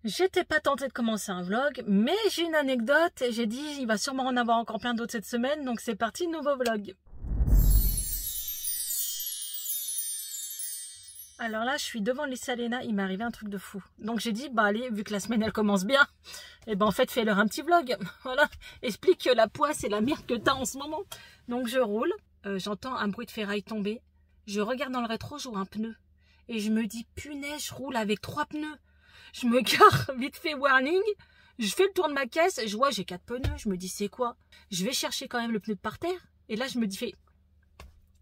J'étais pas tentée de commencer un vlog, mais j'ai une anecdote et j'ai dit il va sûrement en avoir encore plein d'autres cette semaine, donc c'est parti, nouveau vlog. Alors là, je suis devant le lycée Alena, il m'est arrivé un truc de fou. Donc j'ai dit, bah allez, vu que la semaine elle commence bien, et ben en fait fais-leur un petit vlog. Voilà, explique que la poisse c'est la merde que t'as en ce moment. Donc je roule, j'entends un bruit de ferraille tomber, je regarde dans le rétro, je vois un pneu. Et je me dis, punaise, je roule avec 3 pneus. Je me gare, vite fait warning, je fais le tour de ma caisse, je vois j'ai 4 pneus, je me dis c'est quoi? Je vais chercher quand même le pneu de par terre, et là je me dis,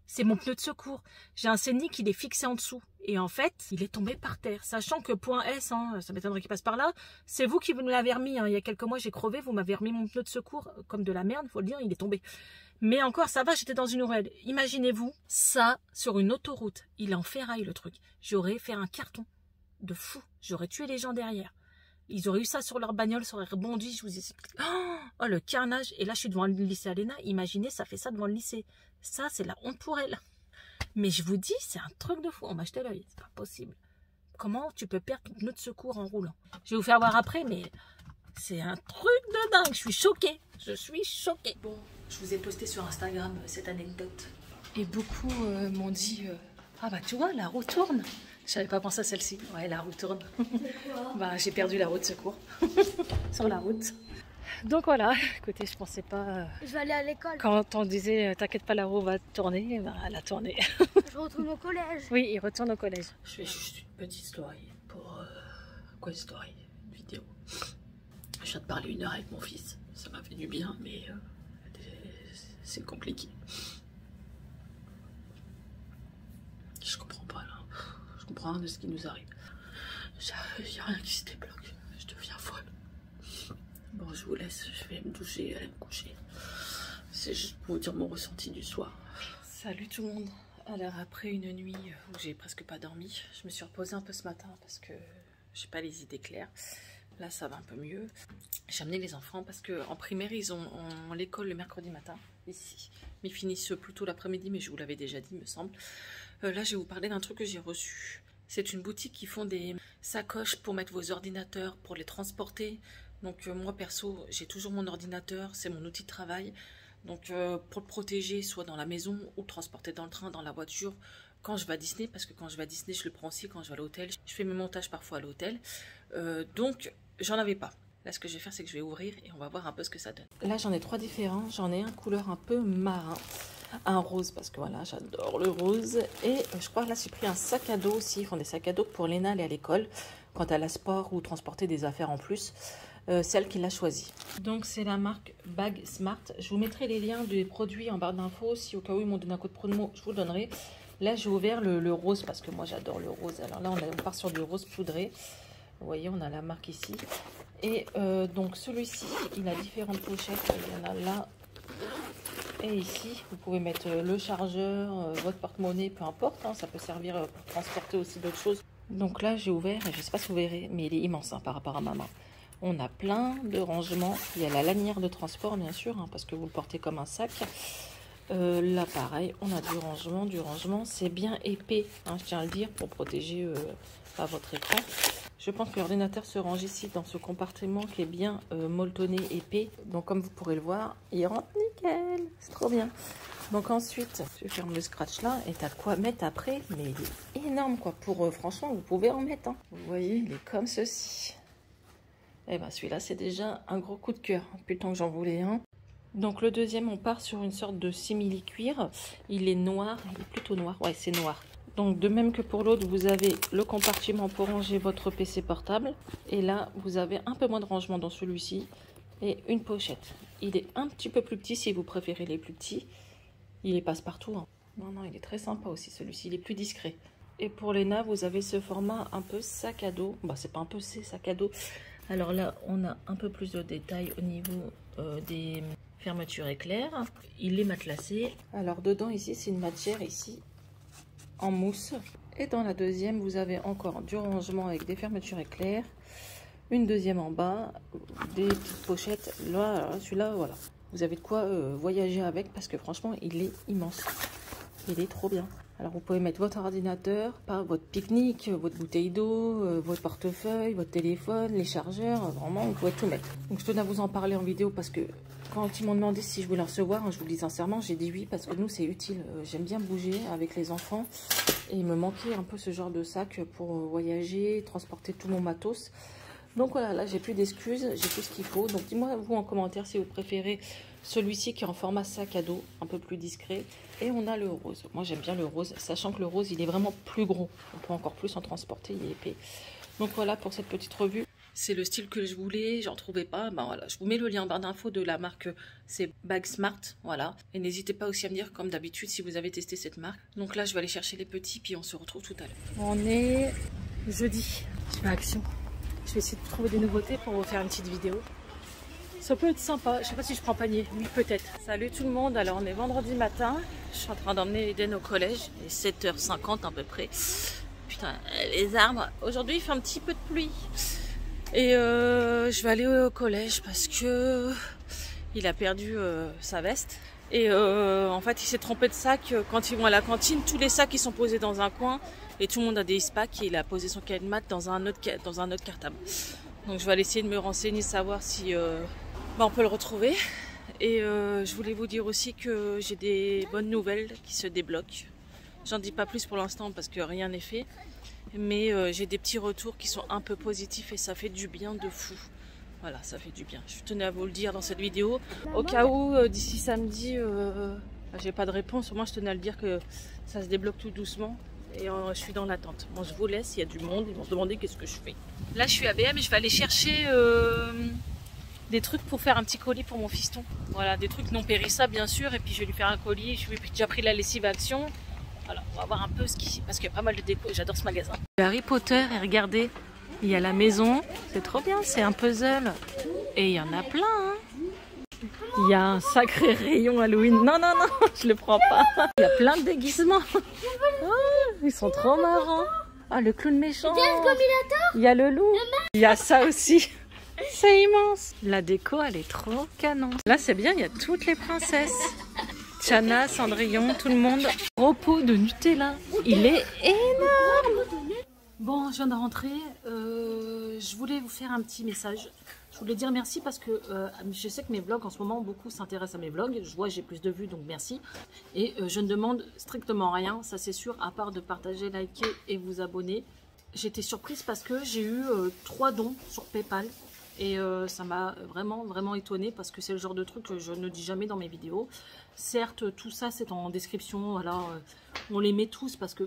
c'est mon pneu de secours. J'ai un scénic, il est fixé en dessous. Et en fait, il est tombé par terre. Sachant que point S, ça m'étonnerait qu'il passe par là, c'est vous qui me l'avez remis. Il y a quelques mois, j'ai crevé, vous m'avez remis mon pneu de secours. Comme de la merde, faut le dire, il est tombé. Mais encore, ça va, j'étais dans une ruelle. Imaginez-vous, ça, sur une autoroute. Il est en ferraille, le truc. J'aurais fait un carton de fou. J'aurais tué les gens derrière. Ils auraient eu ça sur leur bagnole, ça aurait rebondi, je vous dis. Oh, le carnage. Et là, je suis devant le lycée Alena. Imaginez, ça fait ça devant le lycée. Ça, c'est la honte pour elle. Mais je vous dis, c'est un truc de fou. On m'a jeté l'œil. C'est pas possible. Comment tu peux perdre ton pneu de secours en roulant? Je vais vous faire voir après, mais c'est un truc de dingue. Je suis choquée. Je suis choquée. Bon, je vous ai posté sur Instagram cette anecdote. Et beaucoup m'ont dit ah bah tu vois, la roue tourne. Je n'avais pas pensé à celle-ci. Ouais, la roue tourne. Bah, j'ai perdu la roue de secours sur la route. Donc voilà, écoutez, je pensais pas. Je vais aller à l'école. Quand on disait t'inquiète pas, la roue va tourner, bah, elle a tourné. Je retourne au collège. Oui, il retourne au collège. Je fais juste une petite story pour. Quoi, une story? Une vidéo. Je viens de parler 1 heure avec mon fils. Ça m'a fait du bien, mais c'est compliqué. Je comprends pas là. Je comprends rien de ce qui nous arrive. Il n'y a rien qui se débloque. Je deviens folle. Bon, je vous laisse. Je vais me doucher, aller me coucher. C'est juste pour vous dire mon ressenti du soir. Salut tout le monde. Alors après une nuit où j'ai presque pas dormi, je me suis reposée un peu ce matin parce que j'ai pas les idées claires. Là ça va un peu mieux. J'ai amené les enfants parce que en primaire ils ont l'école le mercredi matin ici. Mais ils finissent plutôt l'après-midi, mais je vous l'avais déjà dit me semble. Là je vais vous parler d'un truc que j'ai reçu. C'est une boutique qui font des sacoches pour mettre vos ordinateurs, pour les transporter. Donc moi perso j'ai toujours mon ordinateur, c'est mon outil de travail. Donc pour le protéger soit dans la maison ou le transporter dans le train, dans la voiture, quand je vais à Disney, parce que quand je vais à Disney je le prends aussi quand je vais à l'hôtel. Je fais mes montages parfois à l'hôtel, donc j'en avais pas. Là ce que je vais faire c'est que je vais ouvrir et on va voir un peu ce que ça donne. Là j'en ai 3 différents, j'en ai un couleur un peu marin, un rose parce que voilà j'adore le rose, et je crois que là j'ai pris un sac à dos aussi. Ils font des sacs à dos pour Léna aller à l'école quand elle a sport ou transporter des affaires en plus. Celle qui l'a choisi. Donc c'est la marque Bag Smart. Je vous mettrai les liens des produits en barre d'infos. Si au cas où ils m'ont donné un code promo, je vous le donnerai. Là j'ai ouvert le rose parce que moi j'adore le rose. Alors là on part sur du rose poudré. Vous voyez, on a la marque ici. Et donc celui-ci, il a différentes pochettes. Il y en a là et ici. Vous pouvez mettre le chargeur, votre porte-monnaie, peu importe. Ça peut servir pour transporter aussi d'autres choses. Donc là j'ai ouvert et je ne sais pas si vous verrez, mais il est immense par rapport à ma main. On a plein de rangements. Il y a la lanière de transport, bien sûr, parce que vous le portez comme un sac. Là, pareil, on a du rangement. C'est bien épais, je tiens à le dire, pour protéger pas votre écran. Je pense que l'ordinateur se range ici, dans ce compartiment qui est bien molletonné, épais. Donc, comme vous pourrez le voir, il rentre nickel. C'est trop bien. Donc ensuite, je ferme le scratch là et t'as de quoi mettre après. Mais il est énorme, quoi. Pour, franchement, vous pouvez en mettre. Vous voyez, il est comme ceci. Et bien celui-là c'est déjà un gros coup de cœur, depuis le temps que j'en voulais un. Donc le deuxième on part sur une sorte de simili cuir. Il est noir, il est plutôt noir, ouais c'est noir. Donc de même que pour l'autre vous avez le compartiment pour ranger votre PC portable. Et là vous avez un peu moins de rangement dans celui-ci et une pochette. Il est un petit peu plus petit si vous préférez les plus petits. Il est passe-partout. Non, il est très sympa aussi celui-ci, il est plus discret. Et pour Léna vous avez ce format un peu sac à dos. Bah c'est pas un peu, c'est sac à dos. Alors là, on a un peu plus de détails au niveau des fermetures éclairs. Il est matelassé. Alors dedans, ici, c'est une matière ici en mousse. Et dans la deuxième, vous avez encore du rangement avec des fermetures éclairs. Une deuxième en bas, des petites pochettes. Là, celui-là, voilà. Vous avez de quoi voyager avec parce que franchement, il est immense. Il est trop bien. Alors vous pouvez mettre votre ordinateur, votre pique-nique, votre bouteille d'eau, votre portefeuille, votre téléphone, les chargeurs, vraiment vous pouvez tout mettre. Donc je tenais à vous en parler en vidéo parce que quand ils m'ont demandé si je voulais en recevoir, je vous le dis sincèrement, j'ai dit oui parce que nous c'est utile. J'aime bien bouger avec les enfants et il me manquait un peu ce genre de sac pour voyager, transporter tout mon matos. Donc voilà, là j'ai plus d'excuses, j'ai tout ce qu'il faut. Donc dis-moi vous en commentaire si vous préférez celui-ci qui est en format sac à dos, un peu plus discret. Et on a le rose. Moi j'aime bien le rose, sachant que le rose il est vraiment plus gros. On peut encore plus en transporter, il est épais. Donc voilà pour cette petite revue. C'est le style que je voulais, j'en trouvais pas. Ben voilà, je vous mets le lien en barre d'infos de la marque, c'est Bag Smart. Voilà. Et n'hésitez pas aussi à me dire comme d'habitude si vous avez testé cette marque. Donc là je vais aller chercher les petits puis on se retrouve tout à l'heure. On est jeudi, je vais à Action. Je vais essayer de trouver des nouveautés pour vous faire une petite vidéo. Ça peut être sympa. Je sais pas si je prends panier. Oui, peut-être. Salut tout le monde. Alors, on est vendredi matin. Je suis en train d'emmener Eden au collège. Il est 7h50 à peu près. Putain, les arbres. Aujourd'hui, il fait un petit peu de pluie. Et je vais aller au collège parce que il a perdu sa veste. Et en fait, il s'est trompé de sac. Quand ils vont à la cantine, tous les sacs ils sont posés dans un coin. Et tout le monde a des ISPAC et il a posé son cahier de maths dans un autre cartable. Donc je vais aller essayer de me renseigner, savoir si on peut le retrouver. Et je voulais vous dire aussi que j'ai des bonnes nouvelles qui se débloquent. J'en dis pas plus pour l'instant parce que rien n'est fait. Mais j'ai des petits retours qui sont un peu positifs et ça fait du bien de fou. Voilà, ça fait du bien. Je tenais à vous le dire dans cette vidéo. Au cas où, d'ici samedi, j'ai pas de réponse. Au moins, je tenais à le dire que ça se débloque tout doucement. Et je suis dans l'attente. Bon, je vous laisse, il y a du monde. Ils vont se demander qu'est-ce que je fais. Là, je suis à BM et je vais aller chercher des trucs pour faire un petit colis pour mon fiston. Voilà, des trucs non périssables, bien sûr. Et puis, je vais lui faire un colis. Je lui ai déjà pris la lessive à Action. Voilà, on va voir un peu ce qui... Parce qu'il y a pas mal de déco. J'adore ce magasin. Harry Potter, et regardez, il y a la maison. C'est trop bien, c'est un puzzle. Et il y en a plein, hein. Il y a un sacré rayon Halloween. Non, non, non, je le prends pas. Il y a plein de déguisements. Oh, ils sont trop marrants. Ah, le clown méchant. Il y a le loup. Il y a ça aussi. C'est immense. La déco, elle est trop canon. Là, c'est bien, il y a toutes les princesses. Tiana, Cendrillon, tout le monde. Gros pot de Nutella. Il est énorme. Bon, je viens de rentrer. Je voulais vous faire un petit message. Je voulais dire merci parce que je sais que mes vlogs en ce moment, beaucoup s'intéressent à mes vlogs. Je vois j'ai plus de vues, donc merci. Et je ne demande strictement rien, ça c'est sûr, à part de partager, liker et vous abonner. J'étais surprise parce que j'ai eu 3 dons sur PayPal. Et ça m'a vraiment étonnée parce que c'est le genre de truc que je ne dis jamais dans mes vidéos. Certes, tout ça c'est en description, voilà, on les met tous parce que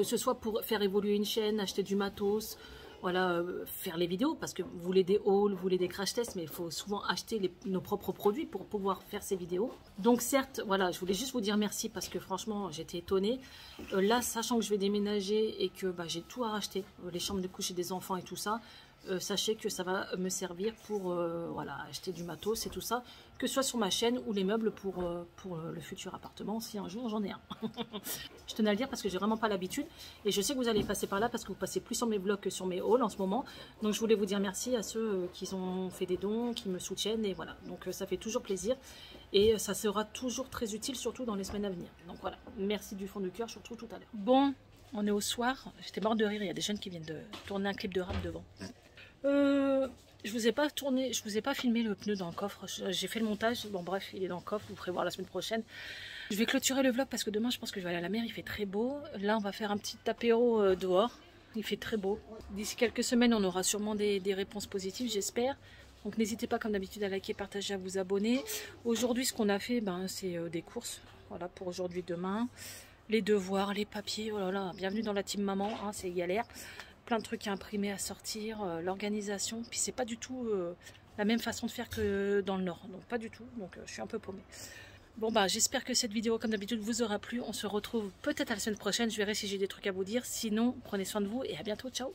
ce soit pour faire évoluer une chaîne, acheter du matos, voilà, faire les vidéos parce que vous voulez des hauls, vous voulez des crash tests, mais il faut souvent acheter nos propres produits pour pouvoir faire ces vidéos. Donc certes, voilà, je voulais juste vous dire merci parce que franchement j'étais étonnée. Là, sachant que je vais déménager et que j'ai tout à racheter, les chambres de coucher des enfants et tout ça, sachez que ça va me servir pour voilà, acheter du matos et tout ça, que ce soit sur ma chaîne ou les meubles pour le futur appartement, si un jour j'en ai un. Je tenais à le dire parce que j'ai vraiment pas l'habitude et je sais que vous allez passer par là parce que vous passez plus sur mes vlogs que sur mes hauls en ce moment. Donc je voulais vous dire merci à ceux qui ont fait des dons, qui me soutiennent et voilà. Donc ça fait toujours plaisir et ça sera toujours très utile, surtout dans les semaines à venir. Donc voilà, merci du fond du cœur, surtout tout à l'heure. Bon, on est au soir, j'étais morte de rire, il y a des jeunes qui viennent de tourner un clip de rap devant. Je vous ai pas tourné, je vous ai pas filmé le pneu dans le coffre. J'ai fait le montage. Bon bref, il est dans le coffre. Vous pourrez voir la semaine prochaine. Je vais clôturer le vlog parce que demain, je pense que je vais aller à la mer. Il fait très beau. Là, on va faire un petit apéro dehors. Il fait très beau. D'ici quelques semaines, on aura sûrement des réponses positives, j'espère. Donc n'hésitez pas, comme d'habitude, à liker, partager, à vous abonner. Aujourd'hui, ce qu'on a fait, c'est des courses. Voilà pour aujourd'hui, demain. Les devoirs, les papiers. Oh là là, bienvenue dans la team maman. Hein, c'est galère. Plein de trucs à imprimer, à sortir, l'organisation. Puis c'est pas du tout la même façon de faire que dans le Nord. Donc pas du tout. Donc je suis un peu paumée. Bon j'espère que cette vidéo, comme d'habitude, vous aura plu. On se retrouve peut-être à la semaine prochaine. Je verrai si j'ai des trucs à vous dire. Sinon, prenez soin de vous et à bientôt. Ciao.